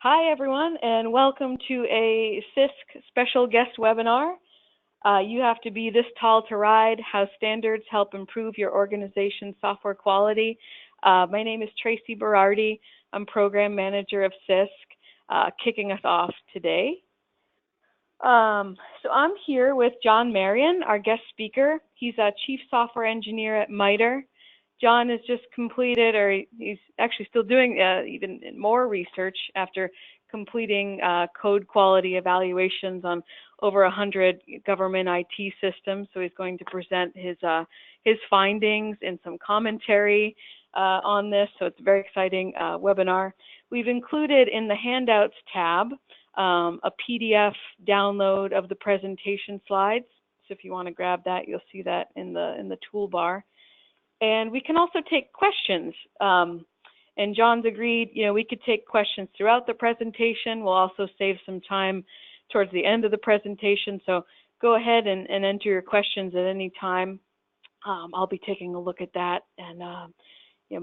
Hi, everyone, and welcome to a CISQ special guest webinar. You have to be this tall to ride, how standards help improve your organization's software quality. My name is Tracy Berardi. I'm Program Manager of CISQ, kicking us off today. So I'm here with John Marien, our guest speaker. He's a Chief Software Engineer at MITRE. John has just completed, or he's actually still doing even more research after completing code quality evaluations on over 100 government IT systems. So he's going to present his findings and some commentary on this. So it's a very exciting webinar. We've included in the handouts tab a PDF download of the presentation slides. So if you want to grab that, you'll see that in the toolbar. And we can also take questions. And John's agreed, we could take questions throughout the presentation. We'll also save some time towards the end of the presentation. So go ahead and enter your questions at any time. I'll be taking a look at that and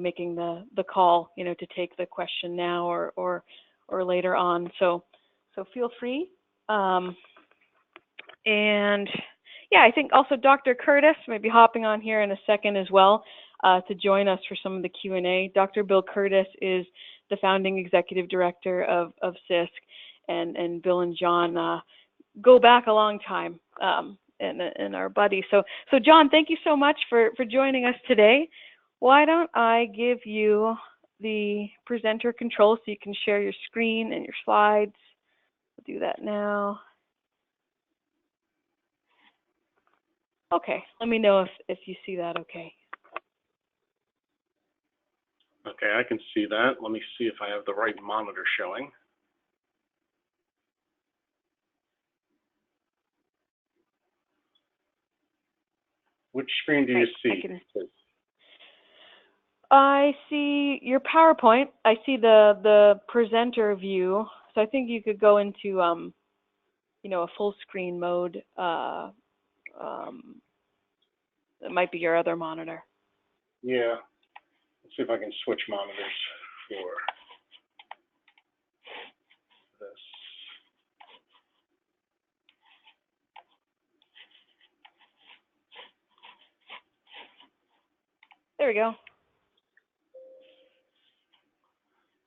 making the call, to take the question now or later on. So feel free. Yeah, I think also Dr. Curtis may be hopping on here in a second as well to join us for some of the Q&A. Dr. Bill Curtis is the founding executive director of CISQ, and Bill and John go back a long time and are buddies. So John, thank you so much for joining us today. Why don't I give you the presenter control so you can share your screen and your slides. We'll do that now. Okay, let me know if you see that okay. Okay, I can see that. Let me see if I have the right monitor showing. Which screen do you see? I see your PowerPoint. I see the presenter view. So I think you could go into a full screen mode. It might be your other monitor. Yeah. Let's see if I can switch monitors for this. There we go.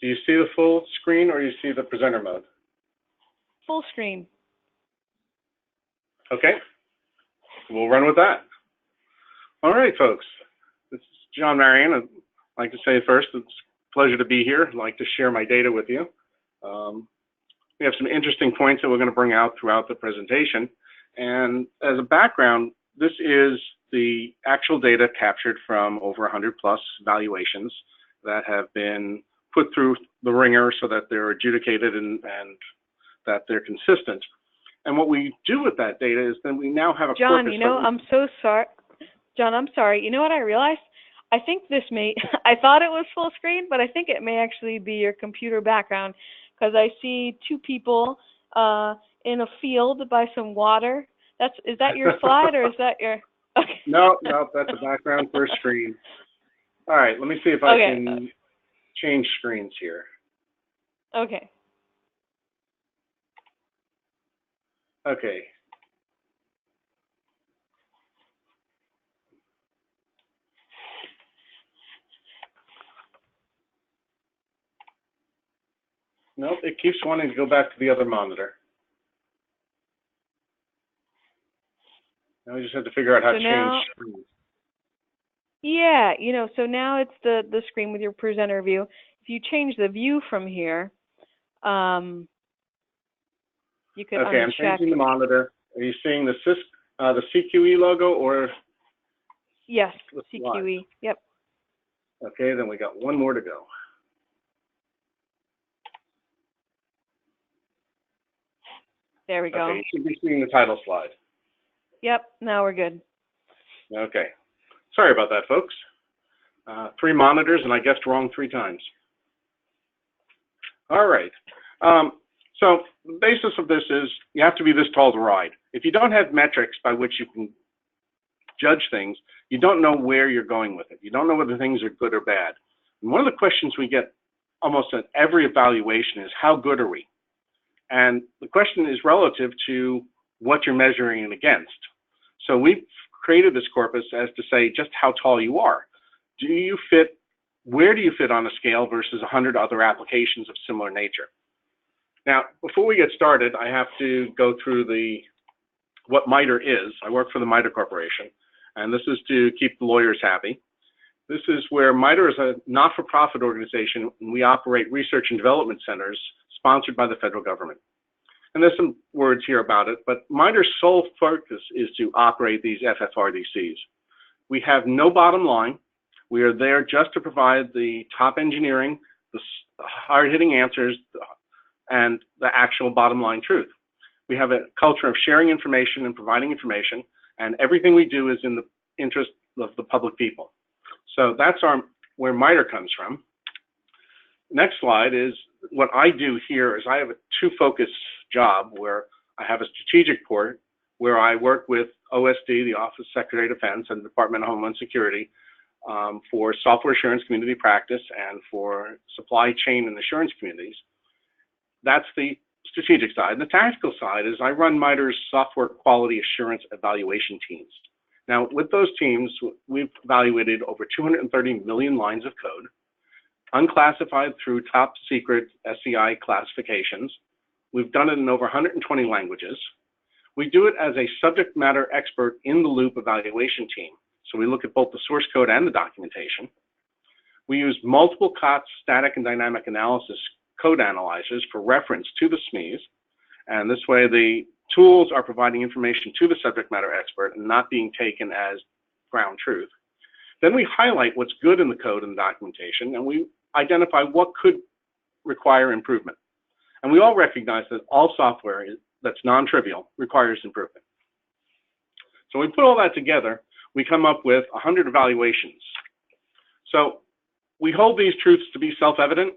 Do you see the full screen or you see the presenter mode? Full screen. Okay. We'll run with that. All right, folks. This is John Marien. I'd like to say first, it's a pleasure to be here. I'd like to share my data with you. We have some interesting points that we're going to bring out throughout the presentation. And as a background, this is the actual data captured from over 100 plus evaluations that have been put through the ringer so that they're adjudicated and that they're consistent. And what we do with that data is then we now have a John, I'm so sorry. John, I'm sorry. You know what I realized? I think this I thought it was full screen, but I think it may actually be your computer background because I see two people in a field by some water. Is that your slide or is that your? Okay. No, that's a background for a screen. All right, let me see if I can change screens here. Okay. Okay. Nope, it keeps wanting to go back to the other monitor. Now we just have to figure out how to change screens. Yeah, so now it's the screen with your presenter view. If you change the view from here, you could okay, I'm changing the monitor. Are you seeing the CQE logo or? Yes, CQE, yep. Okay, then we got one more to go. There we go. Okay, you should be seeing the title slide. Yep, now we're good. Okay, sorry about that, folks. 3 monitors, and I guessed wrong 3 times. All right. So the basis of this is you have to be this tall to ride. If you don't have metrics by which you can judge things, you don't know where you're going with it. You don't know whether things are good or bad. And one of the questions we get almost at every evaluation is how good are we? And the question is relative to what you're measuring it against. So we've created this corpus as to say just how tall you are. Do you fit, where do you fit on a scale versus 100 other applications of similar nature? Now, before we get started, I have to go through what MITRE is. I work for the MITRE Corporation, and this is to keep the lawyers happy. This is where MITRE is a not-for-profit organization, and we operate research and development centers sponsored by the federal government. And there's some words here about it, but MITRE's sole focus is to operate these FFRDCs. We have no bottom line. We are there just to provide the top engineering, the hard-hitting answers, and the actual bottom line truth. We have a culture of sharing information and providing information, and everything we do is in the interest of the public people. So that's where MITRE comes from. Next slide is what I do here is I have a two-focus job where I have a strategic port where I work with OSD, the Office of Secretary of Defense, and the Department of Homeland Security for software assurance community practice and for supply chain and assurance communities. That's the strategic side. And the tactical side is I run MITRE's software quality assurance evaluation teams. Now, with those teams, we've evaluated over 230 million lines of code, unclassified through top secret SCI classifications. We've done it in over 120 languages. We do it as a subject matter expert in the loop evaluation team. So we look at both the source code and the documentation. We use multiple COTS static and dynamic analysis code analyzers for reference to the SMEs. And this way the tools are providing information to the subject matter expert and not being taken as ground truth. Then we highlight what's good in the code and the documentation, and we identify what could require improvement. And we all recognize that all software that's non-trivial requires improvement. So we put all that together, we come up with 100 evaluations. So we hold these truths to be self-evident.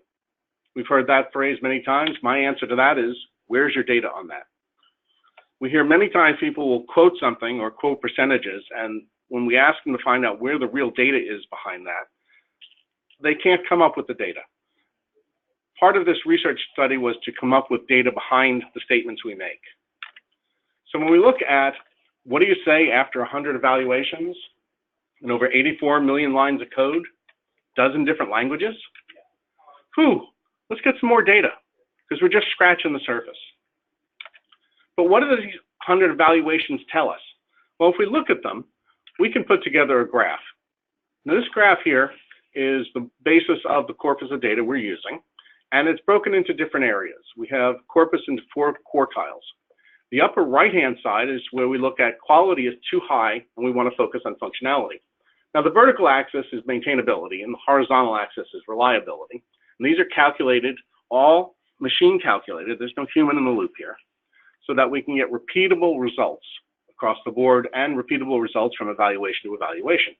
We've heard that phrase many times. My answer to that is, where's your data on that? We hear many times people will quote something or quote percentages, and when we ask them to find out where the real data is behind that, they can't come up with the data. Part of this research study was to come up with data behind the statements we make. So when we look at what do you say after 100 evaluations and over 84 million lines of code, dozen different languages, let's get some more data because we're just scratching the surface. But what do these 100 evaluations tell us? Well, if we look at them, we can put together a graph. Now, this graph here is the basis of the corpus of data we're using, and it's broken into different areas. We have corpus into 4 quartiles. The upper right-hand side is where we look at quality is too high, and we want to focus on functionality. Now, the vertical axis is maintainability, and the horizontal axis is reliability. And these are calculated, all machine calculated. There's no human in the loop here, so that we can get repeatable results across the board and repeatable results from evaluation to evaluation.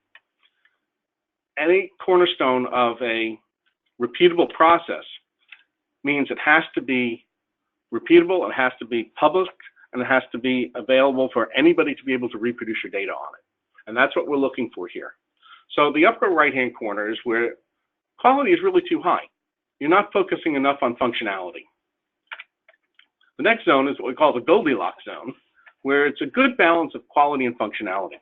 Any cornerstone of a repeatable process means it has to be repeatable, it has to be public, and it has to be available for anybody to be able to reproduce your data on it. And that's what we're looking for here. So the upper right-hand corner is where quality is really too high. You're not focusing enough on functionality. The next zone is what we call the Goldilocks zone, where it's a good balance of quality and functionality.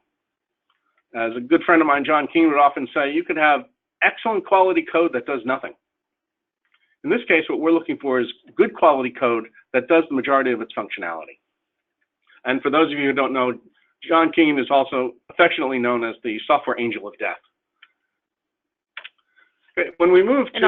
As a good friend of mine, John Marien, would often say, you could have excellent quality code that does nothing. In this case, what we're looking for is good quality code that does the majority of its functionality. And for those of you who don't know, John Marien is also affectionately known as the software angel of death. Okay, when we move to... And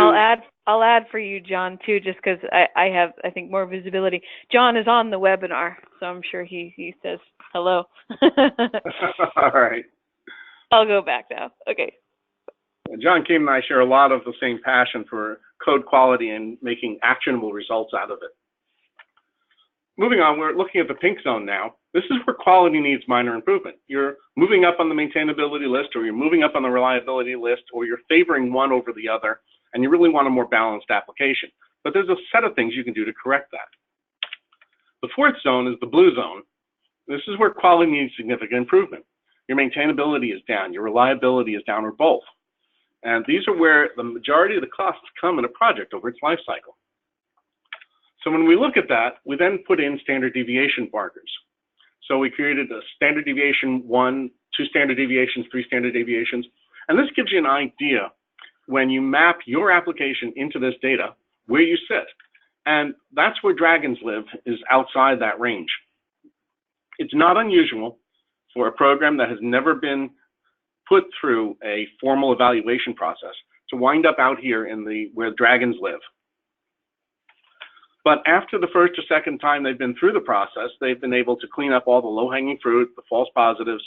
I'll add for you, John, too, just because I have, I think, more visibility. John is on the webinar, so I'm sure he says hello. All right. I'll go back now. Okay. John Marien and I share a lot of the same passion for code quality and making actionable results out of it. Moving on, we're looking at the pink zone now. This is where quality needs minor improvement. You're moving up on the maintainability list, or you're moving up on the reliability list, or you're favoring one over the other, and you really want a more balanced application. But there's a set of things you can do to correct that. The fourth zone is the blue zone. This is where quality needs significant improvement. Your maintainability is down, your reliability is down, or both. And these are where the majority of the costs come in a project over its life cycle. So when we look at that, we then put in standard deviation markers. So we created a standard deviation 1, 2 standard deviations, 3 standard deviations. And this gives you an idea when you map your application into this data, where you sit. And that's where dragons live, is outside that range. It's not unusual for a program that has never been put through a formal evaluation process to wind up out here in where dragons live. But after the first or second time they've been through the process, they've been able to clean up all the low-hanging fruit, the false positives,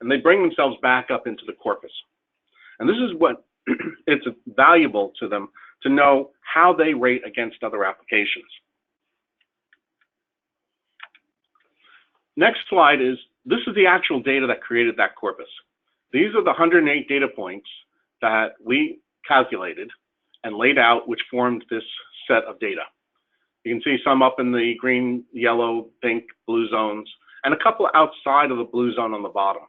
and they bring themselves back up into the corpus. And this is what it's valuable to them to know how they rate against other applications. Next slide this is the actual data that created that corpus. These are the 108 data points that we calculated and laid out, which formed this set of data. You can see some up in the green, yellow, pink, blue zones, and a couple outside of the blue zone on the bottom.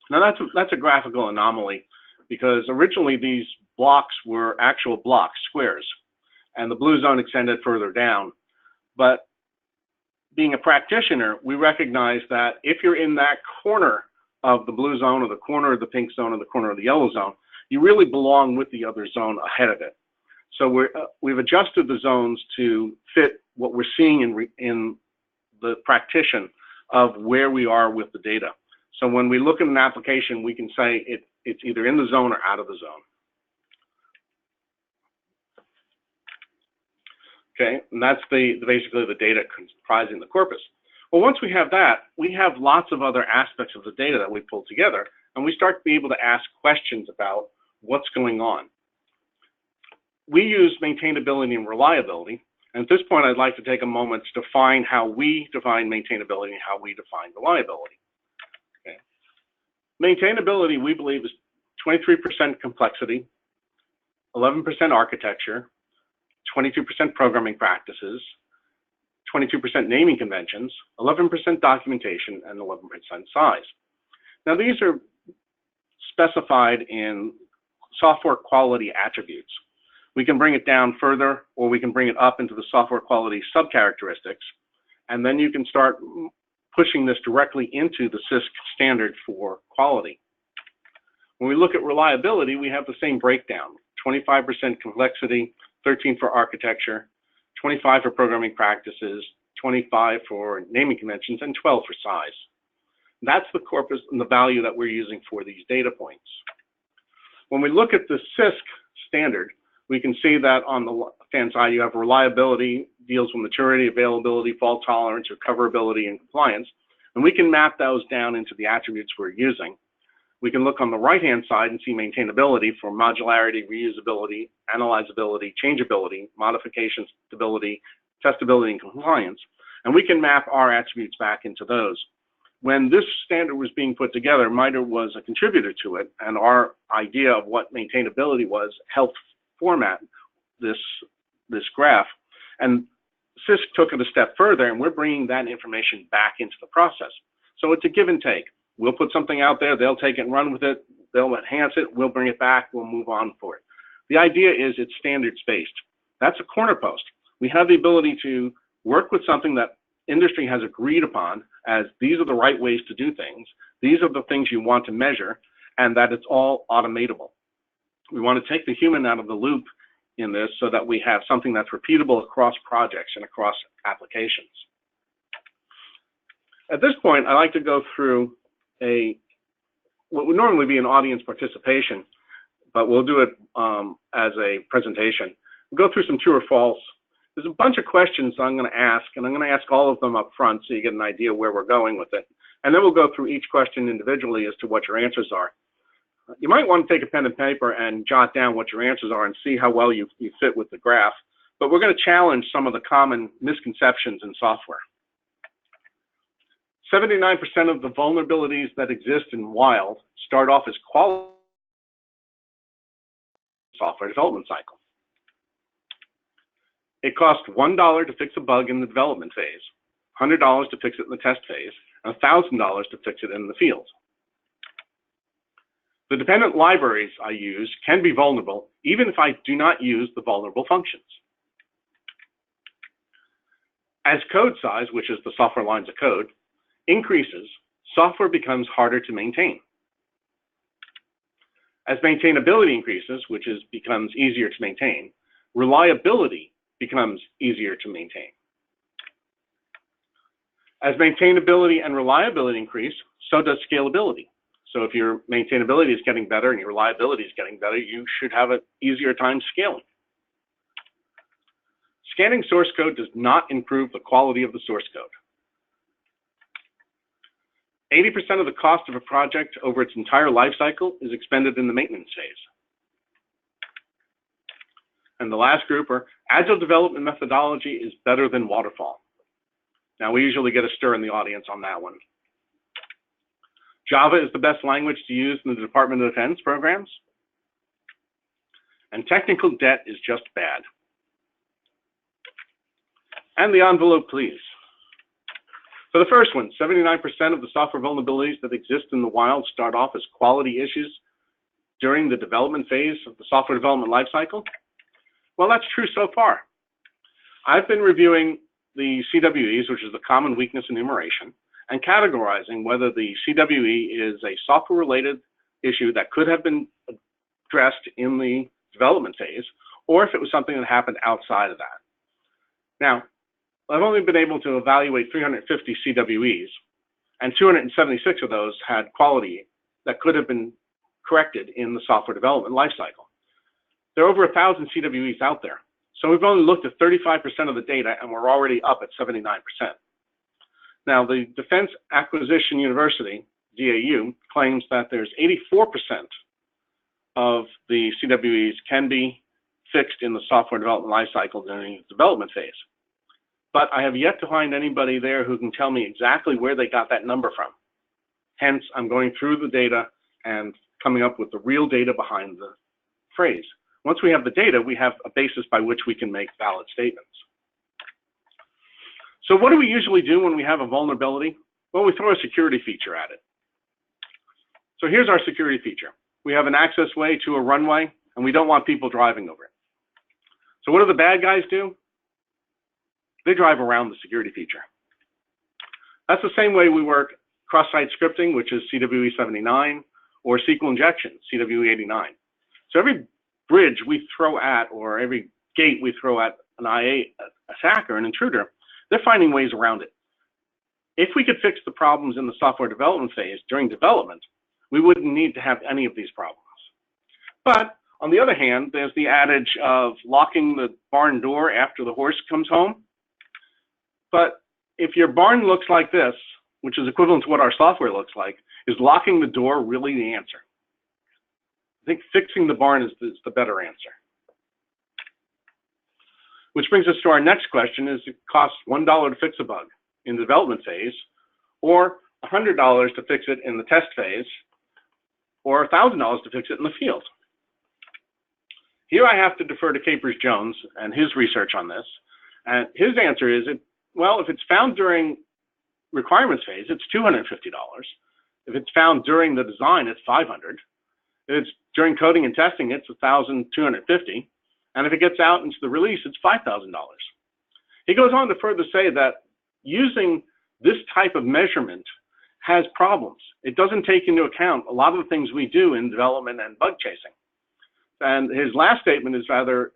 Now that's a graphical anomaly, because originally these blocks were actual blocks, squares, and the blue zone extended further down. But being a practitioner, we recognize that if you're in that corner of the blue zone, or the corner of the pink zone, or the corner of the yellow zone, you really belong with the other zone ahead of it. So we've adjusted the zones to fit what we're seeing in the practitioner of where we are with the data. So when we look at an application, we can say it's either in the zone or out of the zone. Okay, and that's basically the data comprising the corpus. Well, once we have that, we have lots of other aspects of the data that we pull together, and we start to be able to ask questions about what's going on. We use maintainability and reliability, and at this point, I'd like to take a moment to define how we define maintainability and how we define reliability. Okay. Maintainability, we believe, is 23% complexity, 11% architecture, 22% programming practices, 22% naming conventions, 11% documentation, and 11% size. Now, these are specified in software quality attributes. We can bring it down further, or we can bring it up into the software quality subcharacteristics, and then you can start pushing this directly into the CISQ standard for quality. When we look at reliability, we have the same breakdown: 25% complexity, 13 for architecture, 25 for programming practices, 25 for naming conventions, and 12 for size. That's the corpus and the value that we're using for these data points. When we look at the CISQ standard, we can see that on the left-hand side, you have reliability, deals with maturity, availability, fault tolerance, recoverability, and compliance. And we can map those down into the attributes we're using. We can look on the right-hand side and see maintainability for modularity, reusability, analyzability, changeability, modification, stability, testability, and compliance. And we can map our attributes back into those. When this standard was being put together, MITRE was a contributor to it, and our idea of what maintainability was helped format this graph. And CISQ took it a step further, and we're bringing that information back into the process. So it's a give and take. We'll put something out there, they'll take it and run with it, they'll enhance it, we'll bring it back, we'll move on for it. The idea is it's standards-based. That's a corner post. We have the ability to work with something that industry has agreed upon as these are the right ways to do things, these are the things you want to measure, and that it's all automatable. We want to take the human out of the loop in this so that we have something that's repeatable across projects and across applications. At this point, I like to go through what would normally be an audience participation, but we'll do it as a presentation. We'll go through some true or false. There's a bunch of questions I'm going to ask, and I'm going to ask all of them up front so you get an idea where we're going with it. And then we'll go through each question individually as to what your answers are. You might want to take a pen and paper and jot down what your answers are and see how well you fit with the graph. But we're going to challenge some of the common misconceptions in software. 79% of the vulnerabilities that exist in wild start off as quality software development cycle. It costs $1 to fix a bug in the development phase, $100 to fix it in the test phase, and $1,000 to fix it in the field. The dependent libraries I use can be vulnerable even if I do not use the vulnerable functions. As code size, which is the software lines of code, increases, software becomes harder to maintain. As maintainability increases, which becomes easier to maintain, reliability becomes easier to maintain. As maintainability and reliability increase, so does scalability. So if your maintainability is getting better and your reliability is getting better, you should have an easier time scaling. Scanning source code does not improve the quality of the source code. 80% of the cost of a project over its entire life cycle is expended in the maintenance phase. And the last group are agile development methodology is better than waterfall. Now we usually get a stir in the audience on that one. Java is the best language to use in the Department of Defense programs. And technical debt is just bad. And the envelope, please. For the first one, 79% of the software vulnerabilities that exist in the wild start off as quality issues during the development phase of the software development lifecycle. Well, that's true so far. I've been reviewing the CWEs, which is the common weakness enumeration, and categorizing whether the CWE is a software-related issue that could have been addressed in the development phase, or if it was something that happened outside of that. Now, I've only been able to evaluate 350 CWEs, and 276 of those had quality that could have been corrected in the software development lifecycle. There are over 1,000 CWEs out there, so we've only looked at 35% of the data, and we're already up at 79%. Now, the Defense Acquisition University, DAU, claims that there's 84% of the CWEs can be fixed in the software development lifecycle during the development phase. But I have yet to find anybody there who can tell me exactly where they got that number from. Hence, I'm going through the data and coming up with the real data behind the phrase. Once we have the data, we have a basis by which we can make valid statements. So what do we usually do when we have a vulnerability? Well, we throw a security feature at it. So here's our security feature. We have an access way to a runway, and we don't want people driving over it. So what do the bad guys do? They drive around the security feature. That's the same way we work cross-site scripting, which is CWE 79, or SQL injection, CWE 89. So every bridge we throw at, or every gate we throw at an IA attacker, an intruder, they're finding ways around it. If we could fix the problems in the software development phase during development, we wouldn't need to have any of these problems. But on the other hand, there's the adage of locking the barn door after the horse comes home. But if your barn looks like this, which is equivalent to what our software looks like, is locking the door really the answer? I think fixing the barn is the better answer. Which brings us to our next question, is it costs $1 to fix a bug in the development phase, or $100 to fix it in the test phase, or $1,000 to fix it in the field? Here I have to defer to Capers-Jones and his research on this. And his answer is, well, if it's found during requirements phase, it's $250. If it's found during the design, it's $500. If it's during coding and testing, it's $1,250. And if it gets out into the release, it's $5,000. He goes on to further say that using this type of measurement has problems. It doesn't take into account a lot of the things we do in development and bug chasing. And his last statement is rather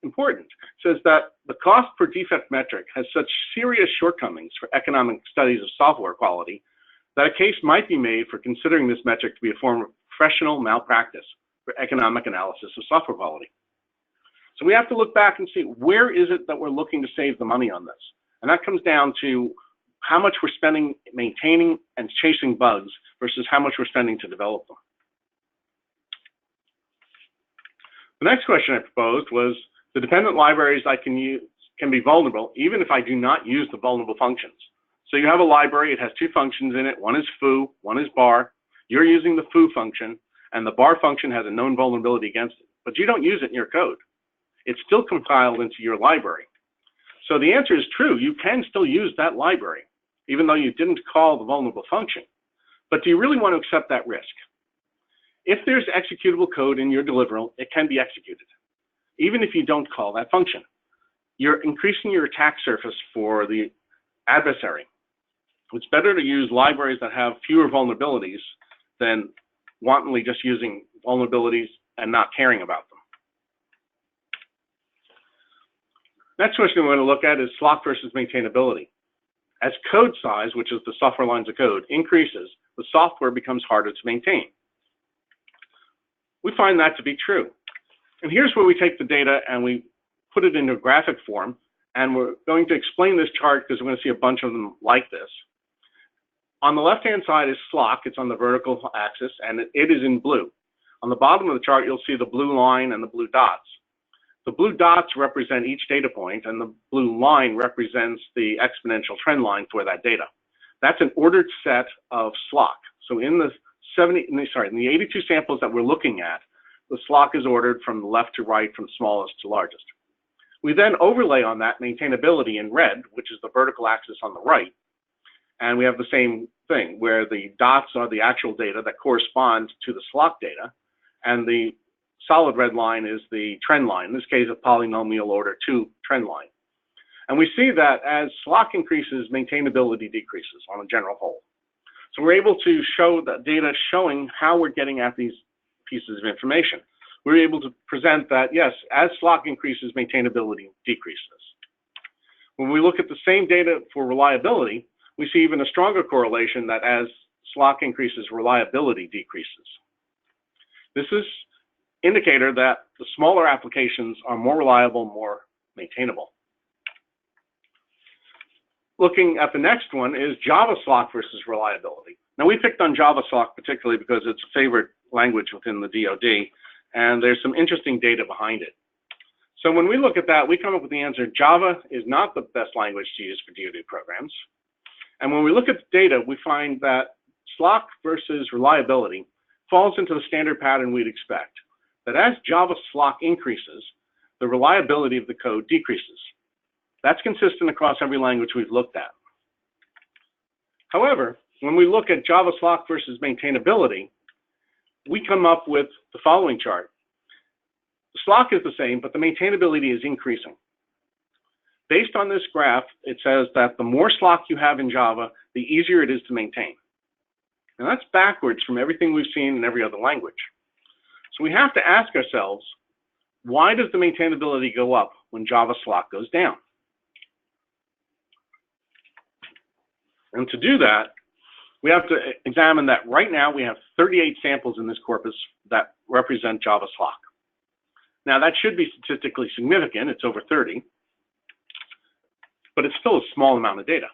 important. It says that the cost per defect metric has such serious shortcomings for economic studies of software quality that a case might be made for considering this metric to be a form of professional malpractice for economic analysis of software quality. So we have to look back and see, where is it that we're looking to save the money on this? And that comes down to how much we're spending maintaining and chasing bugs versus how much we're spending to develop them. The next question I proposed was, the dependent libraries I can use can be vulnerable even if I do not use the vulnerable functions. So you have a library, it has two functions in it. One is foo, one is bar. You're using the foo function, and the bar function has a known vulnerability against it, but you don't use it in your code. It's still compiled into your library. So the answer is true. You can still use that library, even though you didn't call the vulnerable function. But do you really want to accept that risk? If there's executable code in your deliverable, it can be executed, even if you don't call that function. You're increasing your attack surface for the adversary. It's better to use libraries that have fewer vulnerabilities than wantonly just using vulnerabilities and not caring about them. Next question we're going to look at is SLOC versus maintainability. As code size, which is the software lines of code, increases, the software becomes harder to maintain. We find that to be true. And here's where we take the data and we put it into a graphic form, and we're going to explain this chart because we're going to see a bunch of them like this. On the left-hand side is SLOC. It's on the vertical axis, and it is in blue. On the bottom of the chart, you'll see the blue line and the blue dots. The blue dots represent each data point, and the blue line represents the exponential trend line for that data. That's an ordered set of SLOC. So in the 82 samples that we're looking at, the SLOC is ordered from left to right, from smallest to largest. We then overlay on that maintainability in red, which is the vertical axis on the right, and we have the same thing where the dots are the actual data that correspond to the SLOC data, and the solid red line is the trend line, in this case a polynomial order 2 trend line. And we see that as SLOC increases, maintainability decreases on a general whole. So we're able to show that data showing how we're getting at these pieces of information. We're able to present that, yes, as SLOC increases, maintainability decreases. When we look at the same data for reliability, we see even a stronger correlation that as SLOC increases, reliability decreases. This is an indicator that the smaller applications are more reliable, more maintainable. Looking at the next one is Java SLOC versus reliability. Now, we picked on Java SLOC particularly because it's a favorite language within the DoD, and there's some interesting data behind it. So when we look at that, we come up with the answer, Java is not the best language to use for DoD programs. And when we look at the data, we find that SLOC versus reliability falls into the standard pattern we'd expect, that as Java SLOC increases, the reliability of the code decreases. That's consistent across every language we've looked at. However, when we look at Java SLOC versus maintainability, we come up with the following chart. The SLOC is the same, but the maintainability is increasing. Based on this graph, it says that the more SLOC you have in Java, the easier it is to maintain. And that's backwards from everything we've seen in every other language. So we have to ask ourselves, why does the maintainability go up when Java SLOC goes down? And to do that, we have to examine that right now we have 38 samples in this corpus that represent Java SLOC. Now that should be statistically significant, it's over 30, but it's still a small amount of data.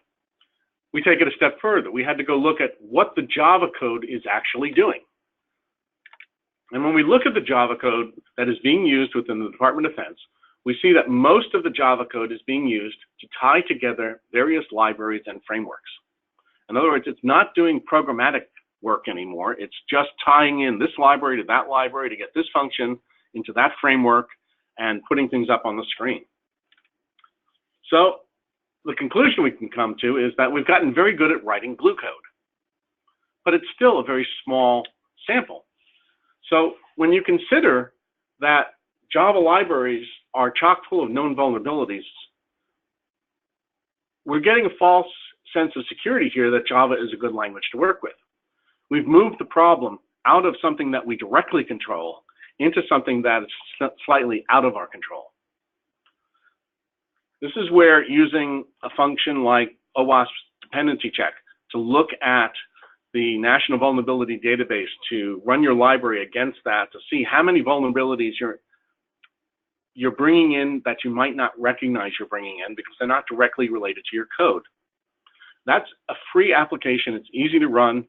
We take it a step further. We had to go look at what the Java code is actually doing. And when we look at the Java code that is being used within the Department of Defense, we see that most of the Java code is being used to tie together various libraries and frameworks. In other words, it's not doing programmatic work anymore. It's just tying in this library to that library to get this function into that framework and putting things up on the screen. So the conclusion we can come to is that we've gotten very good at writing glue code, but it's still a very small sample. So when you consider that Java libraries are chock full of known vulnerabilities, we're getting a false sense of security here that Java is a good language to work with. We've moved the problem out of something that we directly control into something that is slightly out of our control. This is where using a function like OWASP dependency check to look at the National Vulnerability Database to run your library against that to see how many vulnerabilities you're bringing in that you might not recognize you're bringing in because they're not directly related to your code. That's a free application. It's easy to run.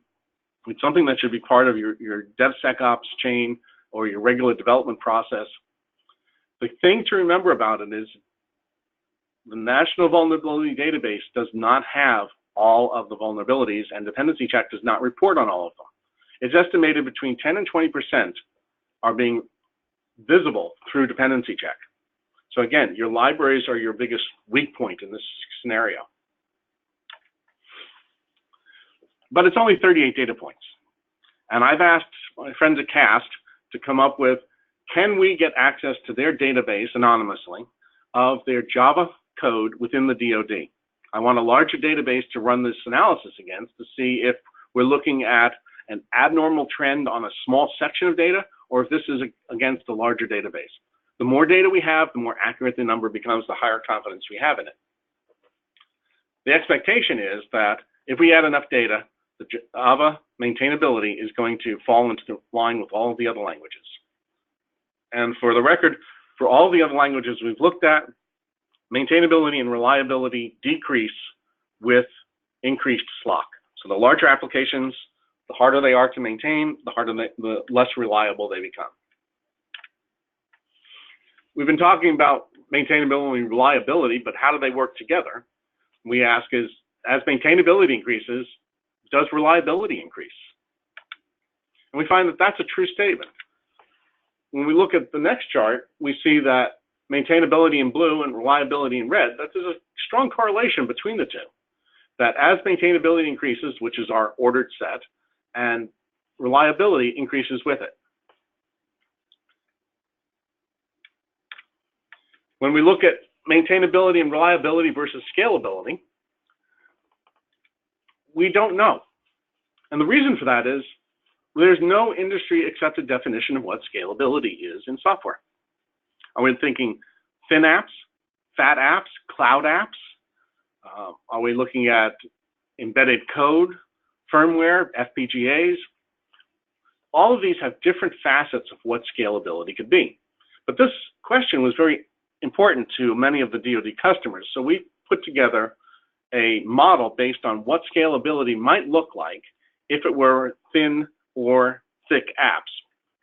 It's something that should be part of your DevSecOps chain or your regular development process. The thing to remember about it is the National Vulnerability Database does not have all of the vulnerabilities, and dependency check does not report on all of them. It's estimated between 10 and 20% are being visible through dependency check. So again, your libraries are your biggest weak point in this scenario. But it's only 38 data points. And I've asked my friends at CAST to come up with, can we get access to their database anonymously of their Java code within the DoD? I want a larger database to run this analysis against to see if we're looking at an abnormal trend on a small section of data, or if this is against a larger database. The more data we have, the more accurate the number becomes, the higher confidence we have in it. The expectation is that if we add enough data, the Java maintainability is going to fall into line with all of the other languages. And for the record, for all the other languages we've looked at, maintainability and reliability decrease with increased SLOC. So the larger applications, the harder they are to maintain, the less reliable they become. We've been talking about maintainability and reliability, but how do they work together? We ask is, as maintainability increases, does reliability increase? And we find that that's a true statement. When we look at the next chart, we see that maintainability in blue and reliability in red, that there's a strong correlation between the two. That as maintainability increases, which is our ordered set, and reliability increases with it. When we look at maintainability and reliability versus scalability, we don't know. And the reason for that is there's no industry accepted definition of what scalability is in software. Are we thinking thin apps, fat apps, cloud apps? Are we looking at embedded code, firmware, FPGAs? All of these have different facets of what scalability could be. But this question was very important to many of the DoD customers. So we put together a model based on what scalability might look like if it were thin or thick apps,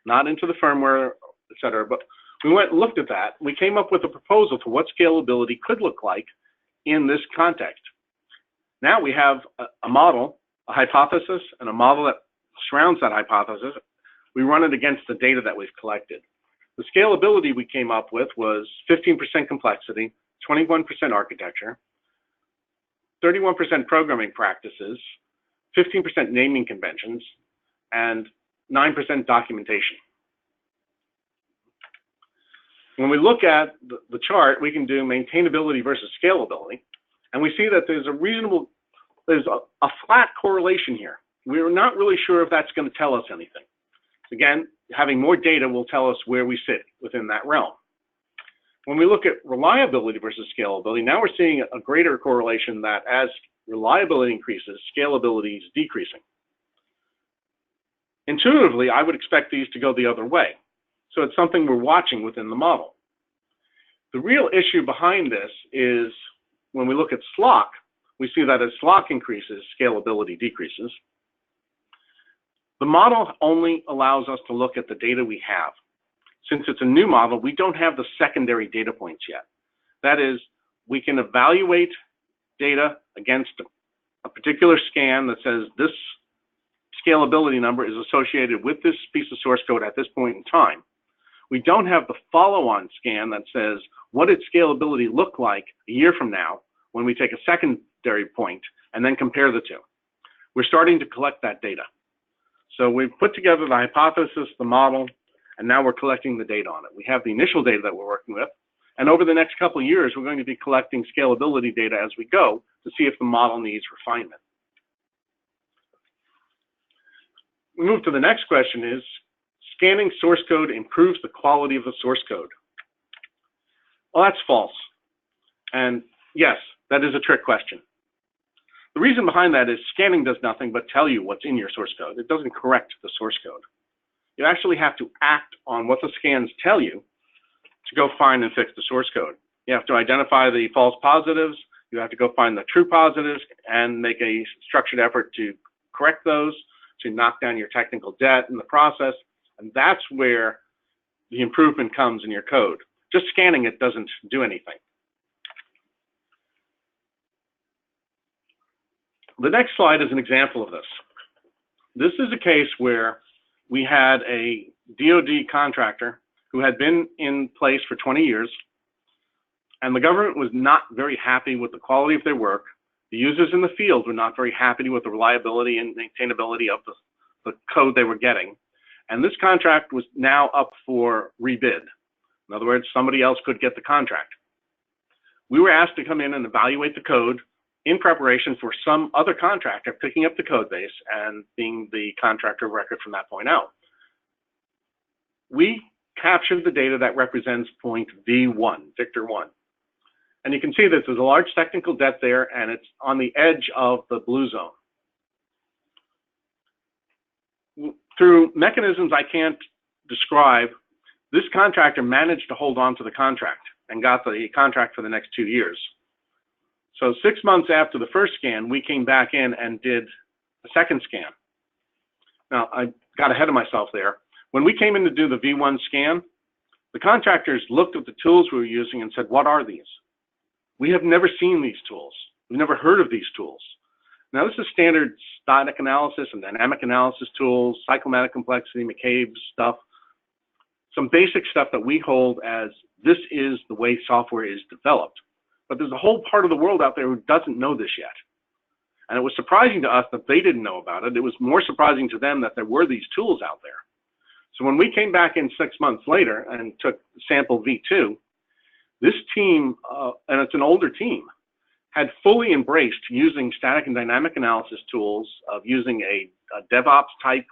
not into the firmware, et cetera. But we went and looked at that. We came up with a proposal for what scalability could look like in this context. Now we have a model, a hypothesis, and a model that surrounds that hypothesis. We run it against the data that we've collected. The scalability we came up with was 15% complexity, 21% architecture, 31% programming practices, 15% naming conventions, and 9% documentation. When we look at the chart, we can do maintainability versus scalability, and we see that there's a flat correlation here. We're not really sure if that's going to tell us anything. Again, having more data will tell us where we sit within that realm. When we look at reliability versus scalability, now we're seeing a greater correlation that as reliability increases, scalability is decreasing. Intuitively, I would expect these to go the other way. So it's something we're watching within the model. The real issue behind this is when we look at SLOC, we see that as SLOC increases, scalability decreases. The model only allows us to look at the data we have. Since it's a new model, we don't have the secondary data points yet. That is, we can evaluate data against a particular scan that says this scalability number is associated with this piece of source code at this point in time. We don't have the follow-on scan that says, what did scalability look like a year from now when we take a secondary point and then compare the two? We're starting to collect that data. So we've put together the hypothesis, the model, and now we're collecting the data on it. We have the initial data that we're working with, and over the next couple of years, we're going to be collecting scalability data as we go to see if the model needs refinement. We move to the next question is, scanning source code improves the quality of the source code. Well, that's false. And yes, that is a trick question. The reason behind that is scanning does nothing but tell you what's in your source code. It doesn't correct the source code. You actually have to act on what the scans tell you to go find and fix the source code. You have to identify the false positives. You have to go find the true positives and make a structured effort to correct those, to knock down your technical debt in the process. And that's where the improvement comes in your code. Just scanning it doesn't do anything. The next slide is an example of this. This is a case where we had a DoD contractor who had been in place for 20 years, and the government was not very happy with the quality of their work. The users in the field were not very happy with the reliability and maintainability of the code they were getting. And this contract was now up for rebid. In other words, somebody else could get the contract. We were asked to come in and evaluate the code in preparation for some other contractor picking up the code base and being the contractor of record from that point out. We captured the data that represents point V1, Victor 1. And you can see that there's a large technical debt there, and it's on the edge of the blue zone. Through mechanisms I can't describe, this contractor managed to hold on to the contract and got the contract for the next 2 years. So 6 months after the first scan, we came back in and did a second scan. Now, I got ahead of myself there. When we came in to do the V1 scan, the contractors looked at the tools we were using and said, what are these? We have never seen these tools. We've never heard of these tools. Now, this is standard static analysis and dynamic analysis tools, cyclomatic complexity, McCabe's stuff, some basic stuff that we hold as this is the way software is developed. But there's a whole part of the world out there who doesn't know this yet. And it was surprising to us that they didn't know about it. It was more surprising to them that there were these tools out there. So when we came back in 6 months later and took sample V2, this team, and it's an older team, had fully embraced using static and dynamic analysis tools, of using a DevOps type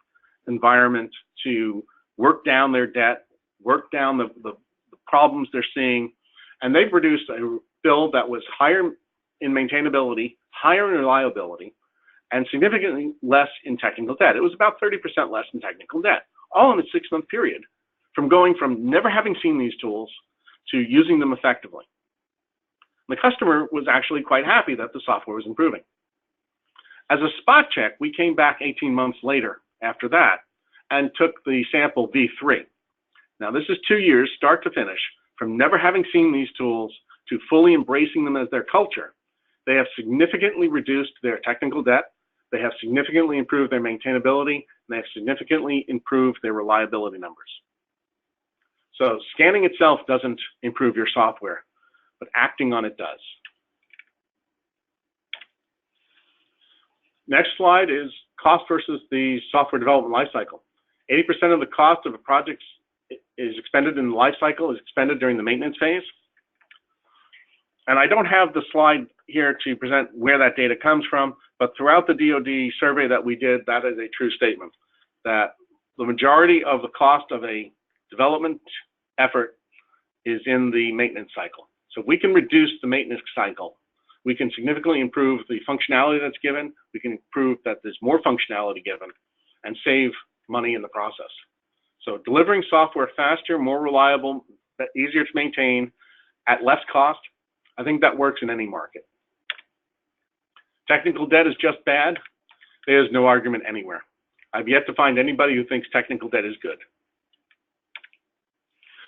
environment to work down their debt, work down the problems they're seeing, and they produced a build that was higher in maintainability, higher in reliability, and significantly less in technical debt. It was about 30% less in technical debt, all in a 6-month period, from going from never having seen these tools to using them effectively. The customer was actually quite happy that the software was improving. As a spot check, we came back 18 months later after that and took the sample V3. Now, this is 2 years, start to finish, from never having seen these tools to fully embracing them as their culture. They have significantly reduced their technical debt. They have significantly improved their maintainability, and they have significantly improved their reliability numbers. So scanning itself doesn't improve your software, but acting on it does. Next slide is cost versus the software development lifecycle. 80% of the cost of a project is expended in the lifecycle, is expended during the maintenance phase. And I don't have the slide here to present where that data comes from, but throughout the DoD survey that we did, that is a true statement, that the majority of the cost of a development effort is in the maintenance cycle. So if we can reduce the maintenance cycle, we can significantly improve the functionality that's given, we can improve that there's more functionality given, and save money in the process. So delivering software faster, more reliable, easier to maintain, at less cost, I think that works in any market. Technical debt is just bad. There's no argument anywhere. I've yet to find anybody who thinks technical debt is good.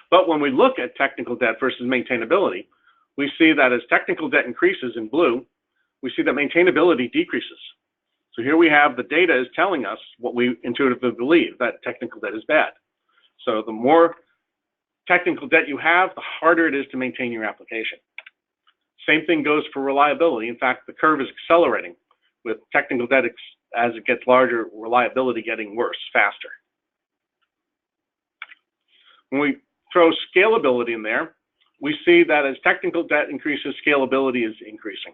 But when we look at technical debt versus maintainability, we see that as technical debt increases in blue, we see that maintainability decreases. So here we have the data is telling us what we intuitively believe, that technical debt is bad. So the more technical debt you have, the harder it is to maintain your application. Same thing goes for reliability. In fact, the curve is accelerating with technical debt as it gets larger, reliability getting worse, faster. When we throw scalability in there, we see that as technical debt increases, scalability is increasing.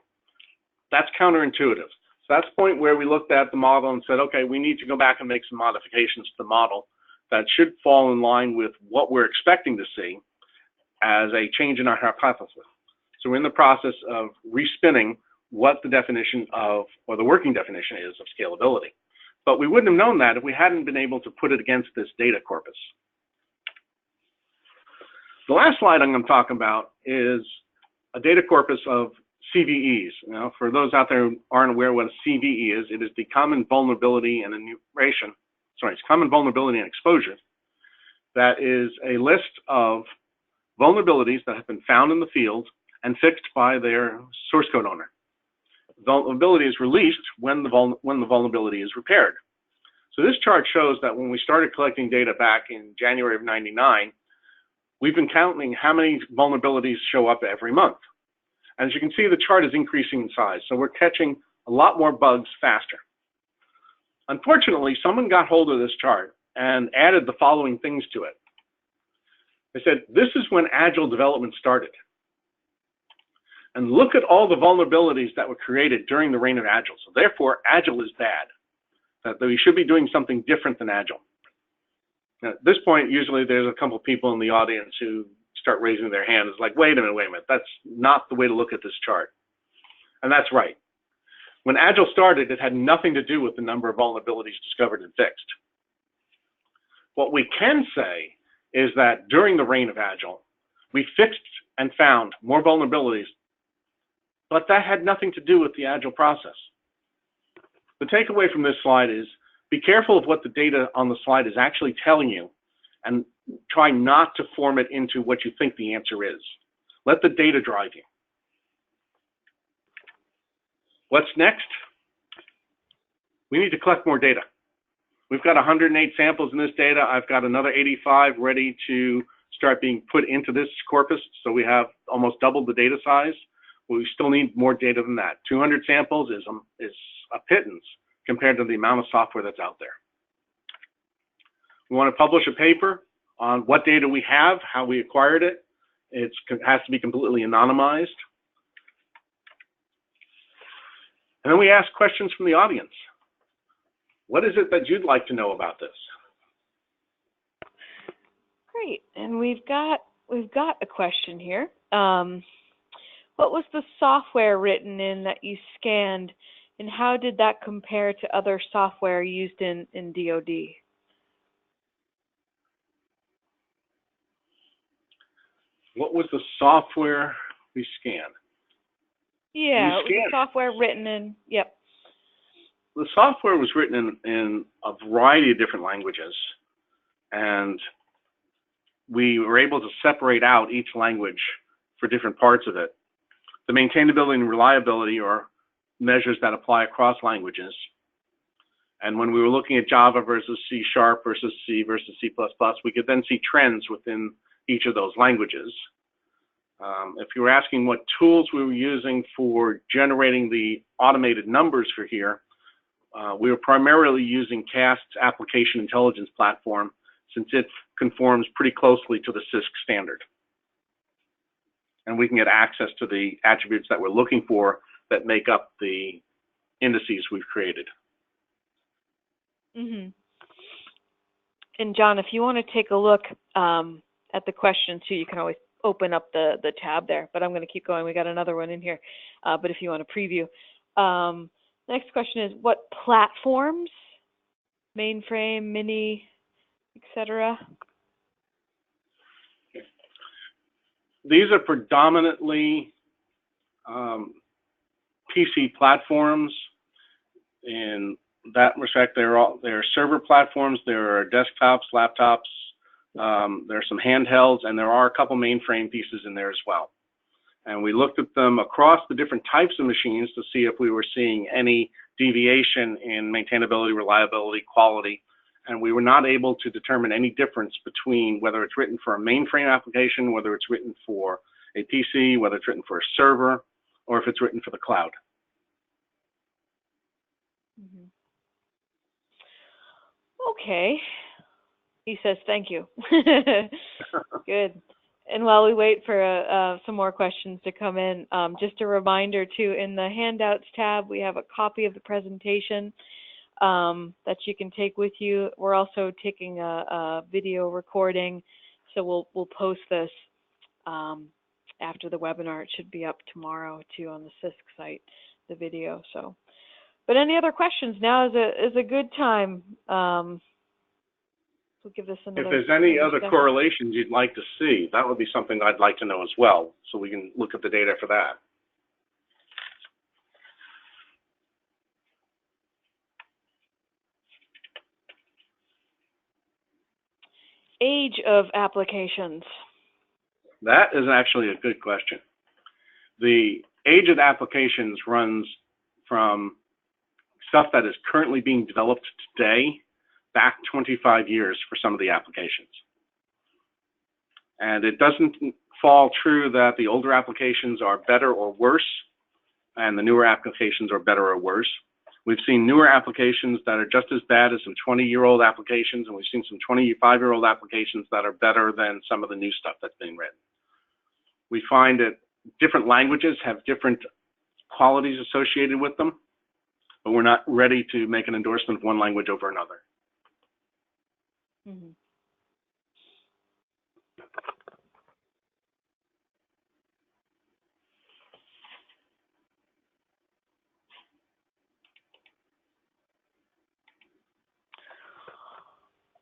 That's counterintuitive. So that's the point where we looked at the model and said, okay, we need to go back and make some modifications to the model that should fall in line with what we're expecting to see as a change in our hypothesis. So we're in the process of respinning what the definition of, or the working definition is of scalability. But we wouldn't have known that if we hadn't been able to put it against this data corpus. The last slide I'm going to talk about is a data corpus of CVEs. Now, for those out there who aren't aware what a CVE is, it is the common vulnerability and enumeration, sorry, it's common vulnerability and exposure. That is a list of vulnerabilities that have been found in the field and fixed by their source code owner. The vulnerability is released when the vulnerability is repaired. So this chart shows that when we started collecting data back in January of '99, we've been counting how many vulnerabilities show up every month. And as you can see, the chart is increasing in size. So we're catching a lot more bugs faster. Unfortunately, someone got hold of this chart and added the following things to it. They said, this is when Agile development started. And look at all the vulnerabilities that were created during the reign of Agile. So therefore, Agile is bad. That we should be doing something different than Agile. Now, at this point, usually there's a couple people in the audience who start raising their hands. It's like, wait a minute. That's not the way to look at this chart. And that's right. When Agile started, it had nothing to do with the number of vulnerabilities discovered and fixed. What we can say is that during the reign of Agile, we fixed and found more vulnerabilities, but that had nothing to do with the Agile process. The takeaway from this slide is be careful of what the data on the slide is actually telling you and try not to form it into what you think the answer is. Let the data drive you. What's next? We need to collect more data. We've got 108 samples in this data. I've got another 85 ready to start being put into this corpus, so we have almost doubled the data size. We still need more data than that. 200 samples is a pittance compared to the amount of software that's out there. We want to publish a paper on what data we have, how we acquired it. It has to be completely anonymized. And then we ask questions from the audience. What is it that you'd like to know about this? Great, and we've got a question here. What was the software written in that you scanned, and how did that compare to other software used in DoD? What was the software we scanned? Yeah, it was the software written in, yep. The software was written in a variety of different languages, and we were able to separate out each language for different parts of it. The maintainability and reliability are measures that apply across languages. And when we were looking at Java versus C# versus C versus C++, we could then see trends within each of those languages. If you were asking what tools we were using for generating the automated numbers for here, we were primarily using CAST's application intelligence platform, since it conforms pretty closely to the CISQ standard. And we can get access to the attributes that we're looking for that make up the indices we've created. Mm-hmm. And John, if you want to take a look at the question too, you can always open up the tab there, but I'm going to keep going. We got another one in here, but if you want to preview. Next question is, what platforms, mainframe, mini, etc.? These are predominantly PC platforms. In that respect, they're server platforms, there are desktops, laptops, there are some handhelds, and there are a couple mainframe pieces in there as well. And we looked at them across the different types of machines to see if we were seeing any deviation in maintainability, reliability, quality, and we were not able to determine any difference between whether it's written for a mainframe application, whether it's written for a PC, whether it's written for a server, or if it's written for the cloud. Mm-hmm. Okay. He says, thank you. Good. And while we wait for some more questions to come in, just a reminder too, in the handouts tab, we have a copy of the presentation that you can take with you. We're also taking a video recording, so we'll post this after the webinar. It should be up tomorrow too on the CISQ site, the video. So, but any other questions? Now is a good time. We'll give this another. If there's any other correlations you'd like to see, that would be something I'd like to know as well, so we can look at the data for that. Age of applications. That is actually a good question. The age of applications runs from stuff that is currently being developed today back 25 years for some of the applications. And it doesn't fall true that the older applications are better or worse, and the newer applications are better or worse. We've seen newer applications that are just as bad as some 20-year-old applications, and we've seen some 25-year-old applications that are better than some of the new stuff that's being written. We find that different languages have different qualities associated with them, but we're not ready to make an endorsement of one language over another. Mm-hmm.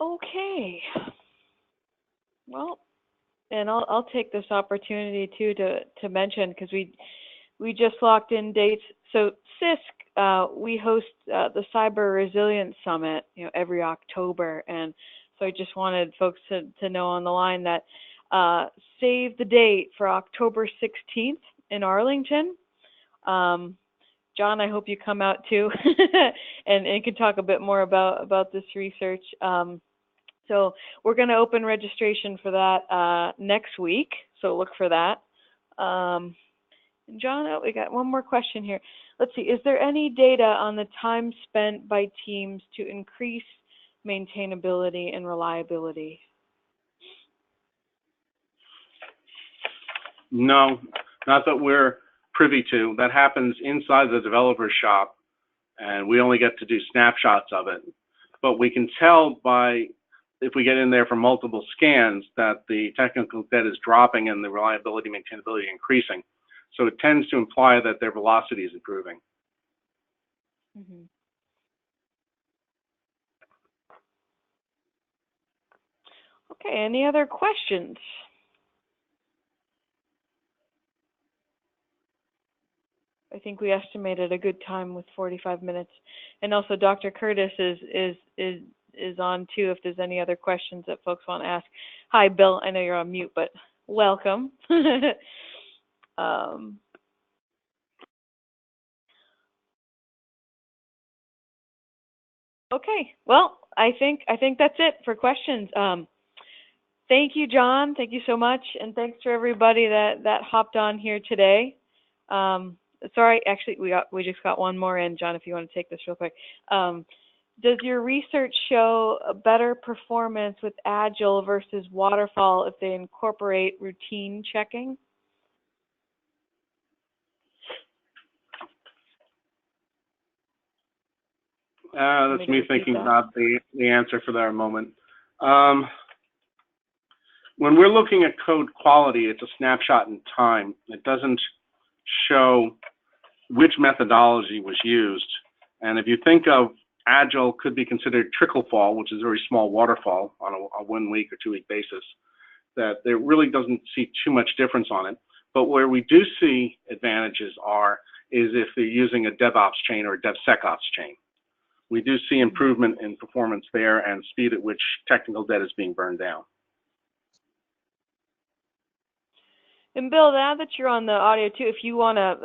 Okay. Well, and I'll take this opportunity too to mention, because we just locked in dates. So CISQ, we host the Cyber Resilience Summit, every October, and so I just wanted folks to know on the line that save the date for October 16th in Arlington. John, I hope you come out too, and can talk a bit more about this research. So we're going to open registration for that next week, so look for that. John, we got one more question here. Let's see, is there any data on the time spent by teams to increase maintainability and reliability? No, not that we're privy to. That happens inside the developer shop, and we only get to do snapshots of it. But we can tell by, if we get in there for multiple scans, that the technical debt is dropping and the reliability, maintainability increasing. So it tends to imply that their velocity is improving. Mm-hmm. Okay, any other questions? I think we estimated a good time with 45 minutes. And also Dr. Curtis is on too if there's any other questions that folks want to ask. Hi, Bill. I know you're on mute, but welcome. Okay, well, I think that's it for questions. Thank you, John. Thank you so much, and thanks to everybody that hopped on here today. Sorry, actually, we just got one more in, John. If you want to take this real quick. Does your research show a better performance with Agile versus Waterfall if they incorporate routine checking? That's me thinking about the answer for that moment. When we're looking at code quality, it's a snapshot in time. It doesn't show which methodology was used. And if you think of Agile could be considered trickle fall, which is a very small waterfall on a 1 week or 2 week basis, that there really doesn't see too much difference on it. But where we do see advantages is if they're using a DevOps chain or a DevSecOps chain. We do see improvement in performance there and speed at which technical debt is being burned down. And Bill, now that you're on the audio too, if you want to,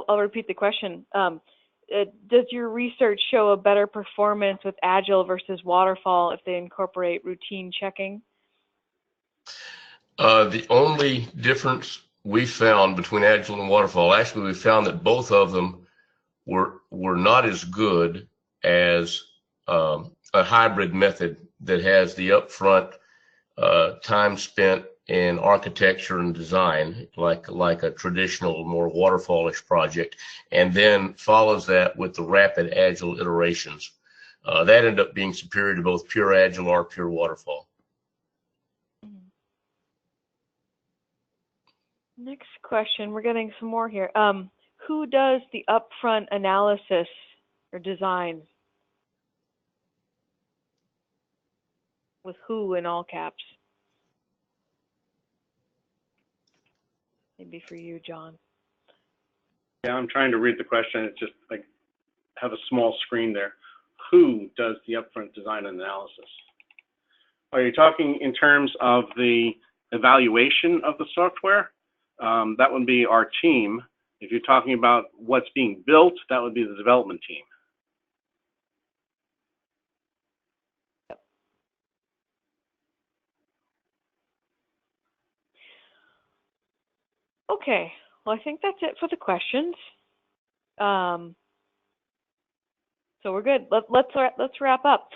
I'll repeat the question. Does your research show a better performance with Agile versus Waterfall if they incorporate routine checking? The only difference we found between Agile and Waterfall, actually we found that both of them were not as good as a hybrid method that has the upfront time spent in architecture and design, like a traditional, more waterfallish project, and then follows that with the rapid Agile iterations. That ended up being superior to both pure Agile or pure Waterfall. Next question, we're getting some more here. Who does the upfront analysis or design? With who in all caps? Maybe for you, John. Yeah, I'm trying to read the question. It's just like have a small screen there. Who does the upfront design and analysis? Are you talking in terms of the evaluation of the software? That would be our team. If you're talking about what's being built, that would be the development team. Okay, well, I think that's it for the questions. So we're good. Let's wrap up.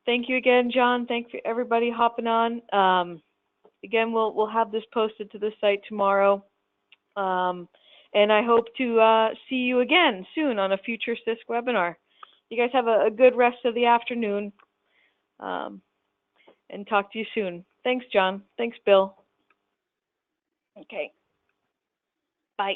Thank you again, John. Thank you everybody hopping on. Again, we'll have this posted to the site tomorrow. And I hope to see you again soon on a future CISQ webinar. You guys have a good rest of the afternoon, and talk to you soon. Thanks, John. Thanks, Bill. Okay. Bye.